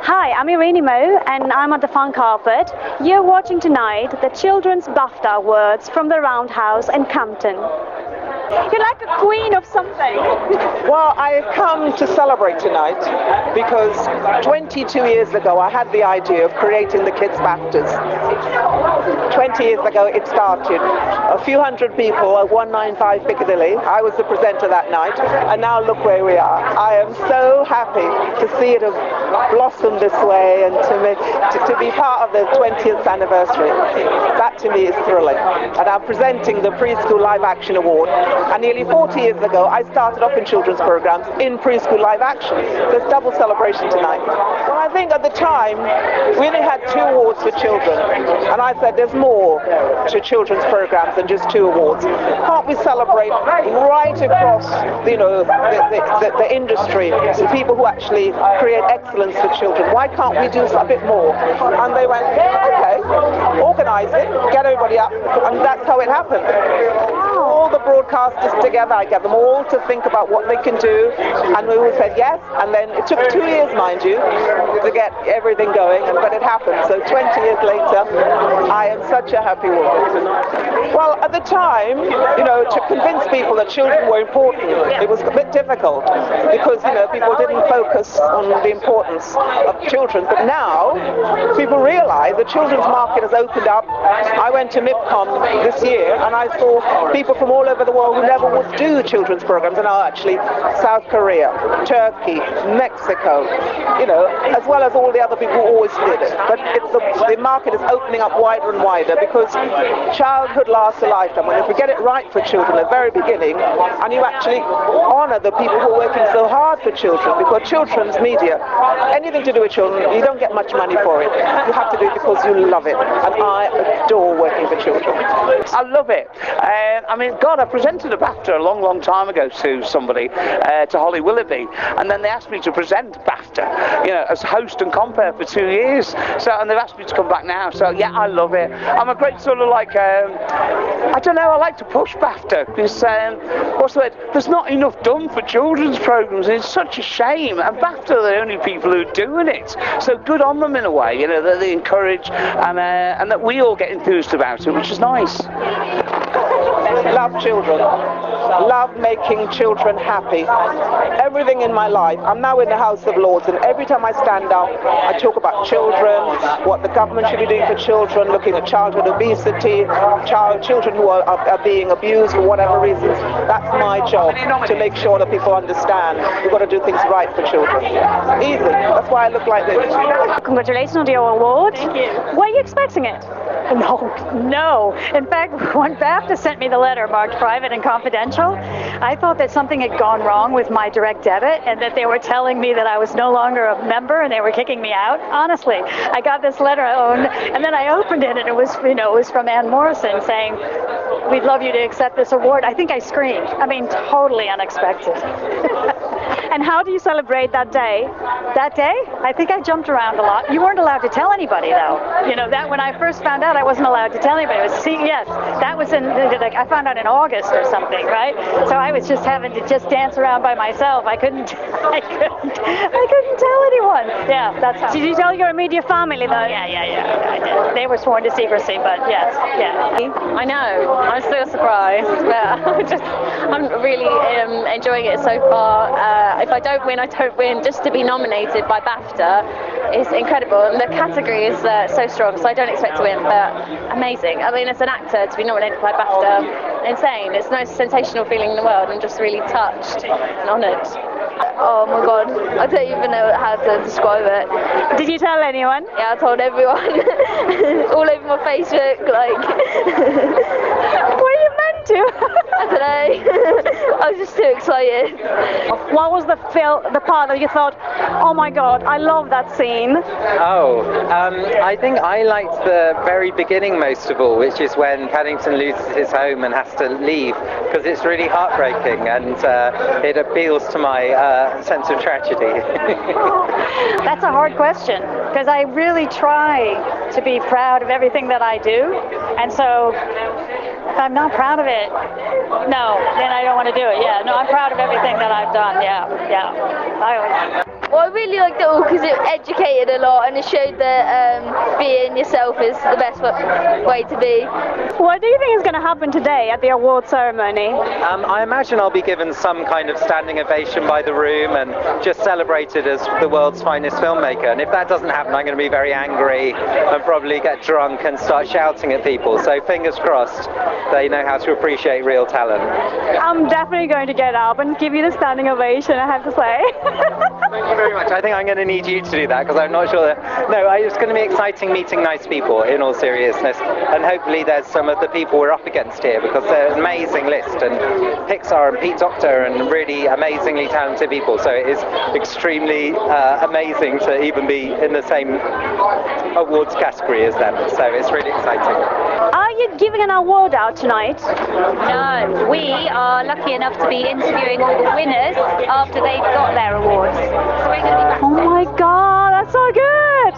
Hi, I'm Elrini and I'm on the fun carpet. You're watching tonight the Children's BAFTA Awards from the Roundhouse in Campton. You're like a queen of something. Well, I come to celebrate tonight because 22 years ago I had the idea of creating the Kids BAFTAs. 20 years ago it started. A few hundred people at 195 Piccadilly. I was the presenter that night, and now look where we are. I am so happy to see it have blossomed this way and to be part of the 20th anniversary. That to me is thrilling. And I'm presenting the Preschool Live Action Award. And nearly 40 years ago, I started off in children's programs in preschool live action. There's double celebration tonight. Well, I think at the time, we only had 2 awards for children. And I said, there's more to children's programs than just 2 awards. Can't we celebrate right across, the industry, the people who actually create excellence for children? Why can't we do a bit more? And they went, okay, organize it, get everybody up. And that's how it happened. All the broadcasters together, I get them all to think about what they can do, and we all said yes, and then it took 2 years, mind you, to get everything going, but it happened. So 20 years later, I am such a happy woman. Well, at the time, to convince people that children were important, it was a bit difficult, because, people didn't focus on the importance of children, but now people realize the children's market has opened up. I went to MIPCOM this year, and I saw people from all over the world who never would do children's programs, and now actually South Korea, Turkey, Mexico, as well as all the other people who always did it. But the market is opening up wider and wider, because childhood lasts a lifetime. And if we get it right for children at the very beginning, and you actually honor the people who are working so hard for children, because children's media, anything to do with children, you don't get much money for it. You have to do it because you love it. And I adore working for children. I love it. God, I presented a BAFTA a long, long time ago to somebody, to Holly Willoughby, and then they asked me to present BAFTA, as host and compere for 2 years. And they've asked me to come back now. So yeah, I love it. I'm a great sort of I don't know, I like to push BAFTA because, what's the word? There's not enough done for children's programs, and it's such a shame. And BAFTA are the only people who are doing it. So good on them in a way, that they encourage and that we all get enthused about it, which is nice. Love children. Love making children happy. Everything in my life. I'm now in the House of Lords, and every time I stand up, I talk about children, what the government should be doing for children, looking at childhood obesity, children who are being abused for whatever reasons. That's my job, to make sure that people understand we've got to do things right for children. Easy. That's why I look like this. Congratulations on your award. Thank you. Were you expecting it? No. In fact, when BAFTA sent me the letter marked private and confidential, I thought that something had gone wrong with my direct debit, and that they were telling me that I was no longer a member and they were kicking me out. Honestly, I got this letter and then I opened it, and it was from Ann Morrison saying, "We'd love you to accept this award." I think I screamed. Totally unexpected. And how do you celebrate that day? That day, I think I jumped around a lot. You weren't allowed to tell anybody, though. That when I first found out, I wasn't allowed to tell anybody. That was I found out in August or something, right? So I was just having to dance around by myself. I couldn't tell anyone. Yeah, that's how. Did you tell your immediate family though? Yeah, I did. They were sworn to secrecy, but yes, yeah. I know. I'm still surprised, but I'm really enjoying it so far. If I don't win, I don't win. Just to be nominated by BAFTA is incredible, and the category is so strong, so I don't expect to win, but amazing. As an actor, to be nominated by BAFTA, insane. It's the most sensational feeling in the world. I'm just really touched and honoured. Oh my god, I don't even know how to describe it. Did you tell anyone? Yeah, I told everyone. All over my Facebook, Were you meant to? I don't know. I was just too excited. What was the part that you thought, oh my god, I love that scene? I think I liked the very beginning most of all, which is when Paddington loses his home and has to leave, because it's really heartbreaking, and it appeals to my sense of tragedy. That's a hard question, because I really try to be proud of everything that I do, and so if I'm not proud of it, no, then I don't want to do it. Yeah, no, I'm proud of everything that I've done. Yeah. I always. Well, I really liked it all because it educated a lot and it showed that being yourself is the best way to be. What do you think is going to happen today at the award ceremony? I imagine I'll be given some kind of standing ovation by the room and just celebrated as the world's finest filmmaker. And if that doesn't happen, I'm going to be very angry and probably get drunk and start shouting at people. So fingers crossed, they know how to appreciate real talent. I'm definitely going to get up and give you the standing ovation, I have to say. Thank you very much. I think I'm going to need you to do that because I'm not sure that... No, it's going to be exciting meeting nice people, in all seriousness. And hopefully there's some of the people we're up against here because they're an amazing list. And Pixar and Pete Docter and really amazingly talented people. So it is extremely amazing to even be in the same awards category as them. So it's really exciting. Are you giving an award out tonight? No, we are lucky enough to be interviewing all the winners after they've got their awards. So we're going to be... Oh my God, that's so good!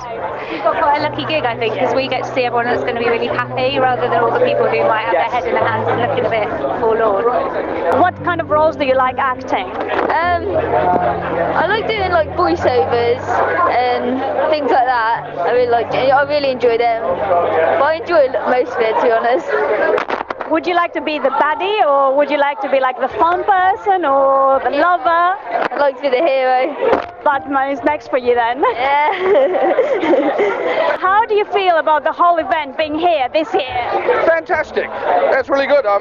We've got quite a lucky gig, I think, because we get to see everyone that's going to be really happy rather than all the people who might have their head in their hands and looking a bit forlorn. What kind of roles do you like acting? I like doing like voiceovers and things like that. I really enjoy them. But I enjoy most of it, to be honest. Would you like to be the baddie, or would you like to be like the fun person, or the lover? I'd like to be the hero. Batman is next for you then. Yeah. How do you feel about the whole event being here this year? Fantastic. That's really good. I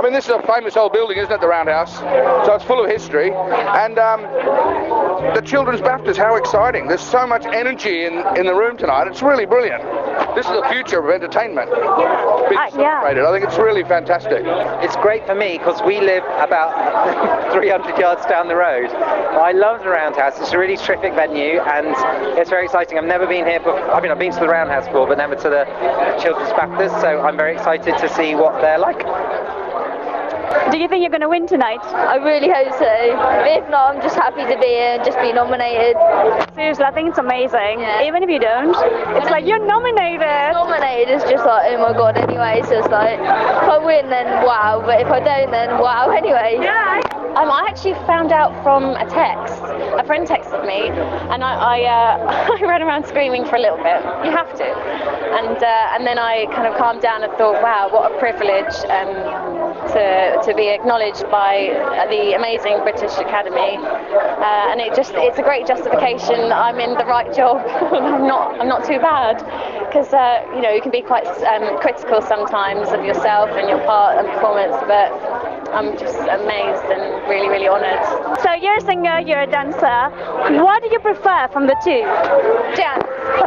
mean, this is a famous old building, isn't it, the Roundhouse? So it's full of history. And the Children's BAFTAs, how exciting. There's so much energy in the room tonight. It's really brilliant. This is the future of entertainment. Being celebrated. I think it's really fantastic. It's great for me because we live about 300 yards down the road. I love the Roundhouse. It's a really terrific venue and it's very exciting. I've never been here before. I mean, I've been to the Roundhouse before, but never to the Children's BAFTAs, so I'm very excited to see what they're like. Do you think you're going to win tonight? I really hope so. If not, I'm just happy to be here and just be nominated. Seriously, I think it's amazing. Yeah. Even if you don't, it's like you're nominated. Nominated is just like, oh my God, anyway. So it's like, if I win, then wow. But if I don't, then wow, anyway. Yeah. I actually found out from a text. A friend texted me, and I ran around screaming for a little bit. You have to. And then I kind of calmed down and thought, wow, what a privilege to be acknowledged by the amazing British Academy. And it's a great justification that I'm in the right job. I'm not too bad. Because you can be quite critical sometimes of yourself and your part and performance, but I'm just amazed and really, really honoured. So you're a singer, you're a dancer. What do you prefer from the two? Dance.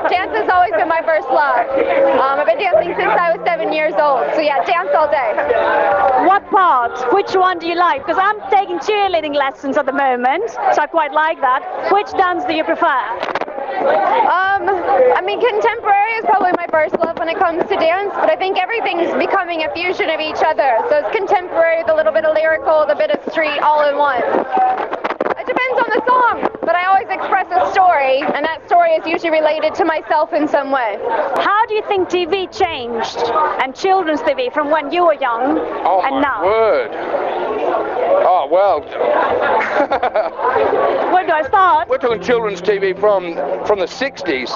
Dance has always been my first love. I've been dancing since I was 7 years old. So yeah, dance all day. What part? Which one do you like? Because I'm taking cheerleading lessons at the moment, so I quite like that. Which dance do you prefer? I mean, contemporary is probably my first love when it comes to dance, but I think everything's becoming a fusion of each other. So it's contemporary, the little bit of lyrical, the bit of street, all in one. It depends on the song, but I always express a story, and that story is usually related to myself in some way. How do you think TV changed, and children's TV, from when you were young and now? Word. Oh, well. Where do I start? We're talking children's TV from the 60s.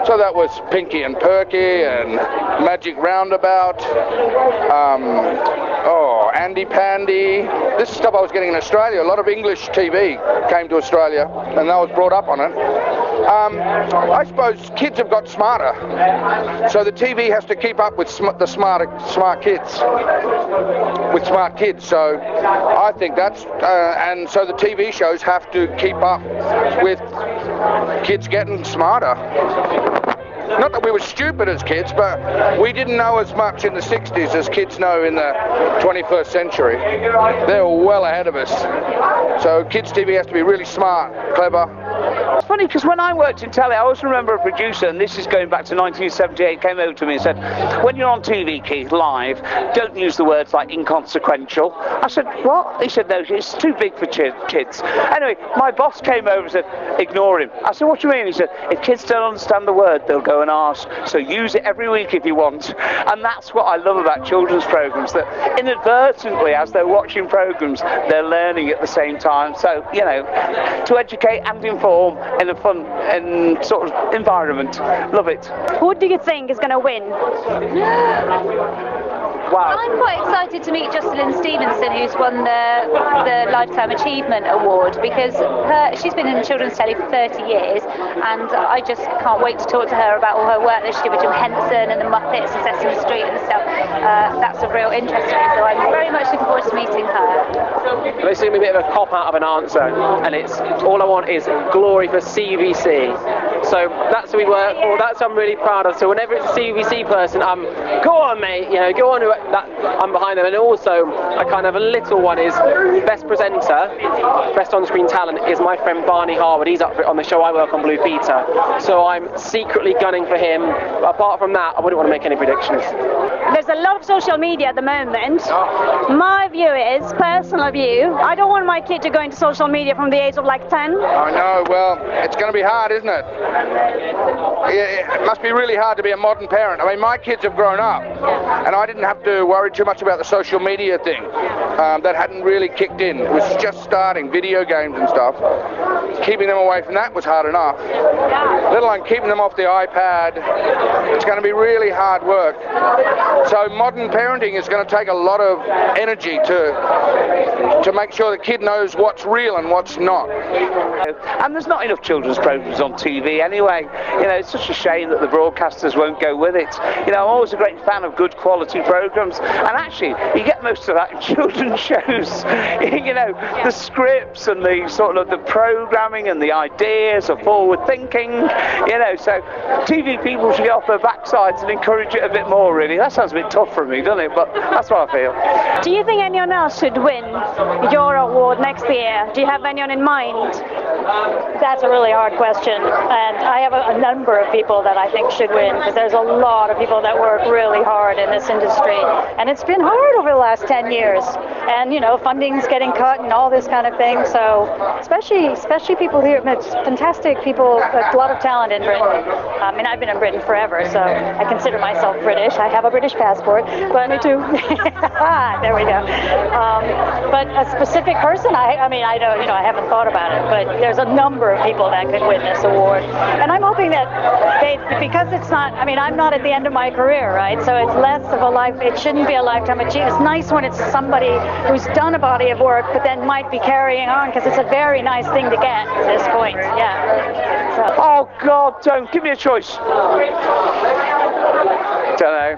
So that was Pinky and Perky and Magic Roundabout, Andy Pandy. This is stuff I was getting in Australia. A lot of English TV came to Australia, and I was brought up on it. I suppose kids have got smarter, so the TV has to keep up with the smart kids. So I think that's, and so the TV shows have to keep up with kids getting smarter. Not that we were stupid as kids, but we didn't know as much in the 60s as kids know in the 21st century. They were well ahead of us. So kids' TV has to be really smart, clever. It's funny because when I worked in telly, I always remember a producer, and this is going back to 1978, came over to me and said, when you're on TV, Keith, live, don't use the words like inconsequential. I said, what? He said, no, it's too big for kids. Anyway, my boss came over and said, ignore him. I said, what do you mean? He said, if kids don't understand the word, they'll go and ask, so use it every week if you want. And that's what I love about children's programmes, that inadvertently, as they're watching programmes, they're learning at the same time. So, to educate and inform perform in a fun and sort of environment. Love it. Who do you think is going to win? Wow. I'm quite excited to meet Jocelyn Stevenson, who's won the Lifetime Achievement Award, because she's been in children's telly for 30 years, and I just can't wait to talk to her about all her work that she did with Jim Henson and the Muppets and Sesame Street and stuff. That's of real interest to me, so I'm very much looking forward to meeting her. They seem a bit of a cop out of an answer, and it's all I want is glory for CBC. So that's what we work for. That's what I'm really proud of. So whenever it's a CBC person, go on, mate. You know, go on. I'm behind them. And also, a kind of a little one is best presenter, best on-screen talent is my friend Barney Harwood. He's up for it on the show I work on, Blue Peter. So I'm secretly gunning for him. But apart from that, I wouldn't want to make any predictions. There's a lot of social media at the moment. My view is, personal view, I don't want my kid to go into social media from the age of like 10. I know, well, it's going to be hard, isn't it? It must be really hard to be a modern parent. I mean, my kids have grown up, and I didn't have to worry too much about the social media thing. That hadn't really kicked in. It was just starting, video games and stuff. Keeping them away from that was hard enough. Let alone keeping them off the iPad. It's going to be really hard work. So modern parenting is going to take a lot of energy to make sure the kid knows what's real and what's not. And there's not enough children's programs on TV anyway. You know, it's such a shame that the broadcasters won't go with it. You know, I'm always a great fan of good quality programs, and actually you get most of that in children's shows. You know, the scripts and the sort of the programming and the ideas are forward thinking. You know, so TV people should get off their backsides and encourage it a bit more, really. That sounds a bit tough for me, doesn't it? But that's what I feel. Do you think anyone else should win your award next year? Do you have anyone in mind? That's a really hard question, and I have a number of people that I think should win, because there's a lot of people that work really hard in this industry, and it's been hard over the last 10 years, and you know, funding's getting cut and all this kind of thing, so especially people here, it's fantastic people, a lot of talent in Britain. I mean, I've been in Britain forever, so I consider myself British. I have a British passport, but me too. There we go. But a specific person, I mean, I don't, you know, I haven't thought about it, but there's a number of people that could win this award, and I'm hoping that because it's not, I mean, I'm not at the end of my career, right? So it's less of a life, it shouldn't be a lifetime achievement. It's nice when it's somebody who's done a body of work, but then might be carrying on, because it's a very nice thing to get at this point, yeah. So. Oh God, don't give me a choice. Don't know.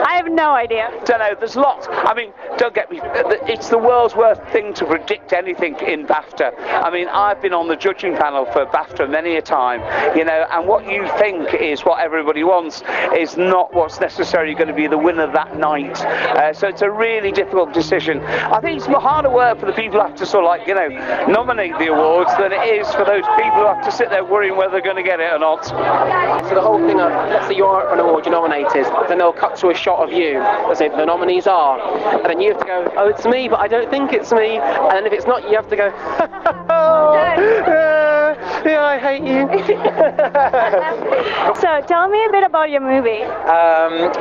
I have no idea. Don't know, there's lots. I mean, don't get me, it's the world's worst thing to predict anything in BAFTA. I mean, I've been on the judging panel for BAFTA many a time, you know, and what you think is what everybody wants is not what's necessarily going to be the winner that night. So it's a really difficult decision. I think it's more harder work for the people who have to sort of like, you know, nominate the awards than it is for those people who have to sit there worrying whether they're going to get it or not. So the whole thing of, let's say you're up for an award, you're nominated, then they'll cut to a shot of you, let's say the nominees are, and then you have to go, oh, it's me, but I don't think it's me, and then if it's not, you have to go, yeah, I hate you. So tell me a bit about your movie.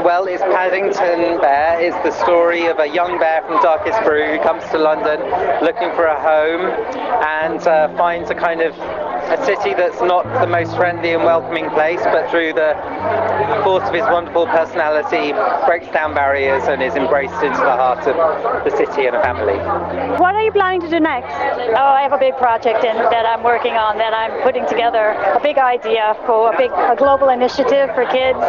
Well, it's Paddington Bear. It's the story of a young bear from Darkest Brew who comes to London looking for a home and finds a kind of a city that's not the most friendly and welcoming place, but through the force of his wonderful personality breaks down barriers and is embraced into the heart of the city and a family. What are you planning to do next? Oh, I have a big project that I'm working on, that I'm putting together, a big idea for a global initiative for kids,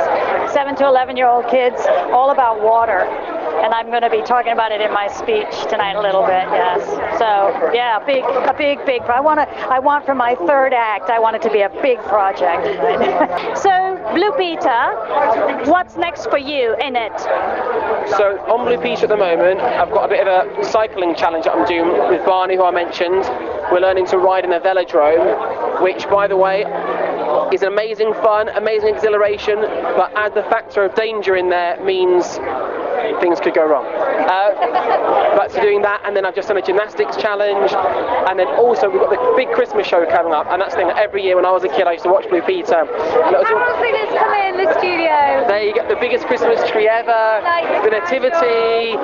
7 to 11-year-old kids, all about water. And I'm going to be talking about it in my speech tonight a little bit, yes. So, yeah, a big, I want for my third act, I want it to be a big project. So, Blue Peter, what's next for you in it? So, on Blue Peter at the moment, I've got a bit of a cycling challenge that I'm doing with Barney, who I mentioned. We're learning to ride in a velodrome, which, by the way, is amazing fun, amazing exhilaration, but add the factor of danger in there means things could go wrong. But so doing that, and then I've just done a gymnastics challenge, and then also we've got the big Christmas show coming up, and that's the thing that every year when I was a kid I used to watch Blue Peter. Carol singers come in the studio. There you get the biggest Christmas tree ever, the nativity,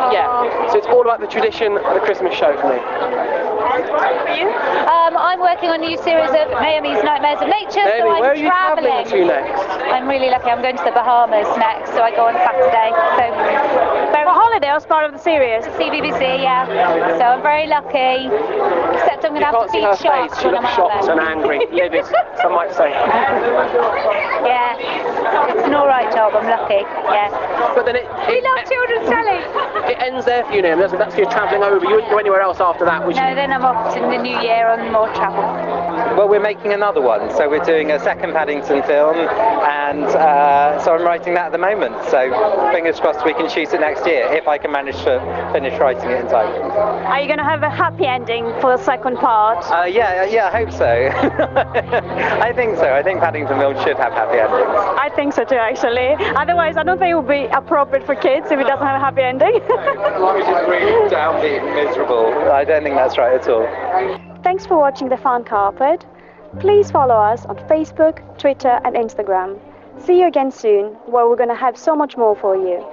yeah. So it's all about the tradition of the Christmas show for me. you? I'm working on a new series of Naomi's Nightmares of Nature, Naomi, so I'm where are you travelling. travelling to next? I'm really lucky. I'm going to the Bahamas next, so I go on Saturday. So For holiday as part of the series? CBBC, yeah. So I'm very lucky. Except I'm going to have to See feed her shots face, she when I'm looks out shocked there. and angry, livid, some might say. Yeah, it's an alright job, I'm lucky, yeah. But then We love children's telly! it ends there for you, Naomi, doesn't it? That's your travelling over. You wouldn't go anywhere else after that, would you? No, then I'm off in the new year on more travel. Well, we're making another one, so we're doing a second Paddington film, and so I'm writing that at the moment. So fingers crossed we can shoot it next year, if I can manage to finish writing it in time. Are you going to have a happy ending for the second part? Yeah, I hope so. I think so. I think Paddington Film should have happy endings. I think so too, actually. Otherwise, I don't think it would be appropriate for kids if it doesn't have a happy ending. As long as it's really downbeat and miserable, I don't think that's right at all. Thanks for watching The Fan Carpet. Please follow us on Facebook, Twitter and Instagram. See you again soon, where we're going to have so much more for you.